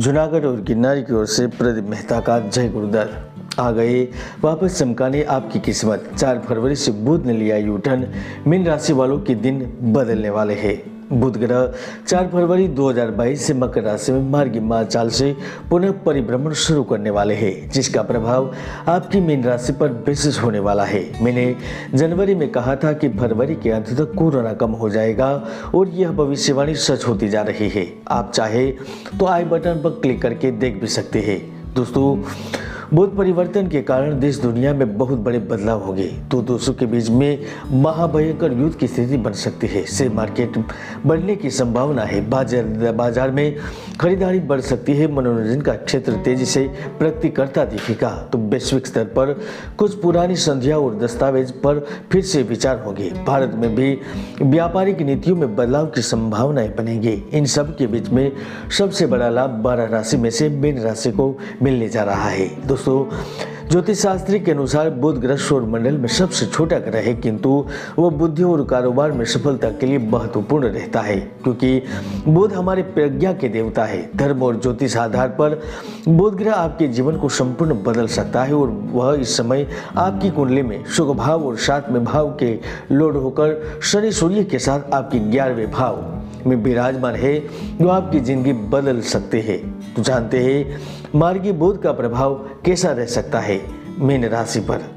जूनागढ़ और गिरनार की ओर से प्रदीप मेहता का जय गुरुदत्त। आ गए वापस चमकाने आपकी किस्मत। 4 फरवरी से बुध ने लिया यू टर्न। मीन राशि वालों के दिन बदलने वाले हैं। बुध ग्रह 4 फरवरी 2022 से मकर राशि में मार्गी माल चाल से पुनः परिभ्रमण शुरू करने वाले हैं, जिसका प्रभाव आपकी मीन राशि पर विशेष होने वाला है। मैंने जनवरी में कहा था कि फरवरी के अंत तक कोरोना कम हो जाएगा और यह भविष्यवाणी सच होती जा रही है। आप चाहे तो आई बटन पर क्लिक करके देख भी सकते हैं। दोस्तों, बुध परिवर्तन के कारण देश दुनिया में बहुत बड़े बदलाव होंगे। तो दोस्तों के बीच में महाभयंकर युद्ध की स्थिति बन सकती है। शेयर मार्केट बढ़ने की संभावना है। बाजार में खरीदारी बढ़ सकती है। मनोरंजन का क्षेत्र तेजी से प्रगति करता दिखेगा। तो वैश्विक स्तर पर कुछ पुरानी संधियां और दस्तावेज पर फिर से विचार होंगे। भारत में भी व्यापारिक नीतियों में बदलाव की संभावनाएं बनेंगी। इन सब के बीच में सबसे बड़ा लाभ 12 राशि में से मीन राशि को मिलने जा रहा है। दोस्तों, ज्योतिष शास्त्री के अनुसार बुध ग्रह सौर मंडल में सबसे छोटा ग्रह है, किंतु वह बुद्धि और कारोबार में सफलता के लिए महत्वपूर्ण रहता है, क्योंकि बुध हमारे प्रज्ञा के देवता है। धर्म और ज्योतिष आधार पर बुध ग्रह आपके जीवन को संपूर्ण बदल सकता है और वह इस समय आपकी कुंडली में शुभ भाव और 7वें भाव के लोड होकर शनि सूर्य के साथ आपके 11वें भाव में विराजमान है, जो आपकी जिंदगी बदल सकते हैं। तो जानते हैं मार्गी बुध का प्रभाव कैसा रह सकता है मीन राशि पर।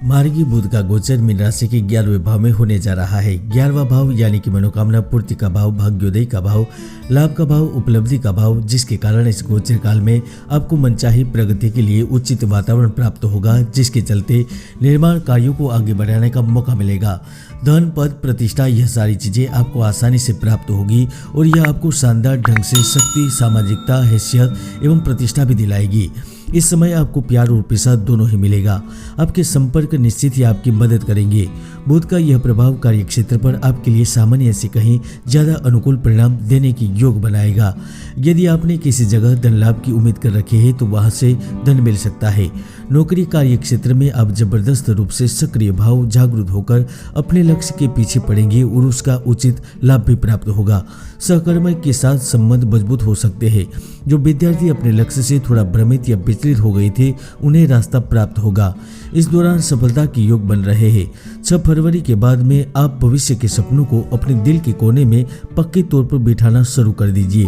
मार्गी बुध का गोचर मीन राशि के 11वें भाव में होने जा रहा है। 11वां भाव यानी कि मनोकामना पूर्ति का भाव, भाग्योदय का भाव, लाभ का भाव, उपलब्धि का भाव, जिसके कारण इस गोचर काल में आपको मनचाही प्रगति के लिए उचित वातावरण प्राप्त होगा, जिसके चलते निर्माण कार्यों को आगे बढ़ाने का मौका मिलेगा। धन, पद, प्रतिष्ठा, यह सारी चीजें आपको आसानी से प्राप्त होगी और यह आपको शानदार ढंग से शक्ति, सामाजिकता, हैसियत एवं प्रतिष्ठा भी दिलाएगी। इस समय आपको प्यार और पैसा दोनों ही मिलेगा। आपके संपर्क निश्चित ही आपकी मदद करेंगे। बुध का यह प्रभाव कार्य क्षेत्र पर आपके लिए सामान्य से कहीं ज्यादा अनुकूल परिणाम देने की योग बनाएगा। यदि आपने किसी जगह धन लाभ की उम्मीद कर रखी है तो वहां से धन मिल सकता है। नौकरी कार्य क्षेत्र में आप जबरदस्त रूप से सक्रिय भाव जागरूक होकर अपने लक्ष्य के पीछे पड़ेंगे और उसका उचित लाभ भी प्राप्त होगा। सहकर्मी के साथ संबंध मजबूत हो सकते हैं। जो विद्यार्थी अपने लक्ष्य से थोड़ा भ्रमित या विचलित हो गए थे, उन्हें रास्ता प्राप्त होगा। इस दौरान सफलता के योग बन रहे हैं। 6 फरवरी के बाद में आप भविष्य के सपनों को अपने दिल के कोने में पक्के तौर पर बिठाना शुरू कर दीजिए,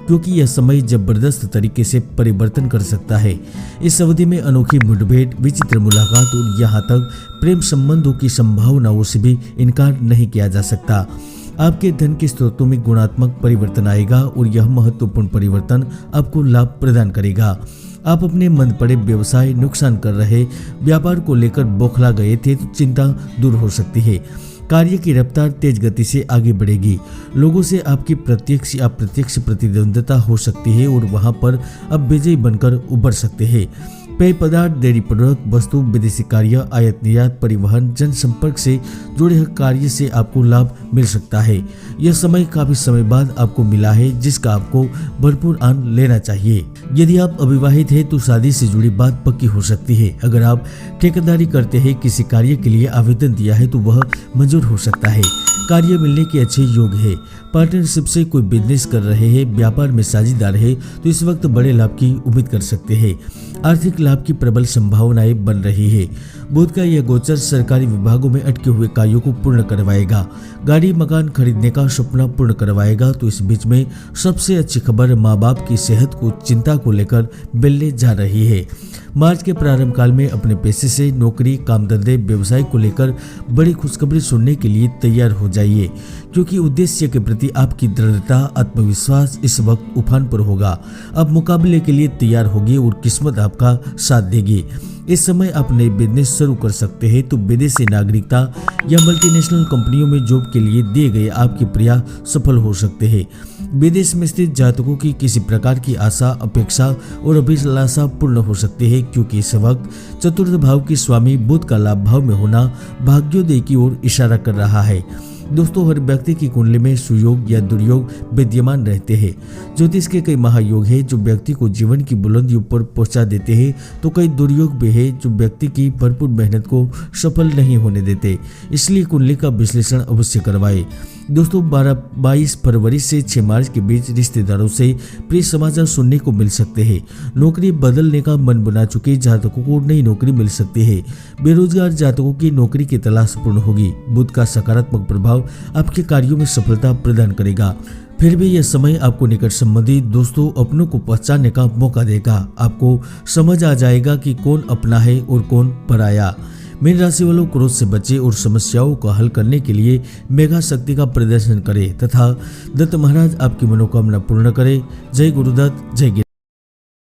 क्योंकि यह समय जबरदस्त तरीके से परिवर्तन कर सकता है। इस अवधि में अनोखी मुठभेड़, विचित्र मुलाकात और यहाँ तक प्रेम संबंधों की संभावनाओं से भी इनकार नहीं किया जा सकता। आपके धन के स्रोतों में गुणात्मक परिवर्तन आएगा और यह महत्वपूर्ण परिवर्तन आपको लाभ प्रदान करेगा। आप अपने मन पड़े व्यवसाय, नुकसान कर रहे व्यापार को लेकर बौखला गए थे तो चिंता दूर हो सकती है। कार्य की रफ्तार तेज गति से आगे बढ़ेगी। लोगों से आपकी प्रत्यक्ष या अप्रत्यक्ष प्रतिद्वंद्विता हो सकती है और वहां पर अब विजयी बनकर उभर सकते हैं। पेय पदार्थ, डेयरी प्रोडक्ट, वस्तु, विदेशी कार्य, आयात निर्यात, परिवहन, जनसंपर्क से जुड़े हर कार्य से आपको लाभ मिल सकता है। यह समय काफी समय बाद आपको मिला है, जिसका आपको भरपूर आनंद लेना चाहिए। यदि आप अविवाहित हैं तो शादी से जुड़ी बात पक्की हो सकती है। अगर आप ठेकेदारी करते हैं, किसी कार्य के लिए आवेदन दिया है तो वह मंजूर हो सकता है। कार्य मिलने के अच्छे योग है। पार्टनरशिप से कोई बिजनेस कर रहे हैं, व्यापार में साझेदार है तो इस वक्त बड़े लाभ की उम्मीद कर सकते हैं। आर्थिक लाभ की प्रबल संभावनाएं बन रही है। बुध का यह गोचर सरकारी विभागों में अटके हुए कार्यों को पूर्ण करवाएगा। गाड़ी, मकान खरीदने का सपना पूर्ण करवाएगा। तो इस बीच में सबसे अच्छी खबर माँ बाप की सेहत को चिंता को लेकर मिलने जा रही है। मार्च के प्रारंभ काल में अपने पेशे से, नौकरी, काम धंधे, व्यवसाय को लेकर बड़ी खुशखबरी सुनने के लिए तैयार हो जाइए, क्योंकि उद्देश्य के प्रति आपकी दृढ़ता, आत्मविश्वास इस वक्त उफान पर होगा। अब मुकाबले के लिए तैयार होगी और किस्मत आपका साथ देगी। इस समय आप नए बिजनेस शुरू कर सकते हैं तो विदेशी नागरिकता या मल्टीनेशनल कंपनियों में जॉब के लिए दिए गए आपके प्रयास सफल हो सकते हैं। विदेश में स्थित जातकों की किसी प्रकार की आशा, अपेक्षा और अभिलाषा पूर्ण हो सकती है, क्योंकि इस वक्त चतुर्थ भाव के स्वामी बुध का लाभ भाव में होना भाग्योदय की ओर इशारा कर रहा है। दोस्तों, हर व्यक्ति की कुंडली में सुयोग या दुर्योग विद्यमान रहते हैं। ज्योतिष के कई महायोग है जो व्यक्ति को जीवन की बुलंदियों पर पहुंचा देते हैं, तो कई दुर्योग भी है जो व्यक्ति की भरपूर मेहनत को सफल नहीं होने देते। इसलिए कुंडली का विश्लेषण अवश्य करवाएं। दोस्तों, 22 फरवरी से 6 मार्च के बीच रिश्तेदारों से प्रिय समाचार सुनने को मिल सकते हैं। नौकरी बदलने का मन बना चुके जातकों को नई नौकरी मिल सकती है। बेरोजगार जातकों की नौकरी की तलाश पूर्ण होगी। बुध का सकारात्मक प्रभाव आपके कार्यों में सफलता प्रदान करेगा। फिर भी यह समय आपको निकट संबंधी दोस्तों अपनों को पहचानने का मौका देगा। आपको समझ आ जाएगा कि कौन अपना है और कौन पराया। मीन राशि वालों, क्रोध से बचे और समस्याओं का हल करने के लिए मेगा शक्ति का प्रदर्शन करें तथा दत्त महाराज आपकी मनोकामना पूर्ण करें। जय गुरुदत्त, जय गिर।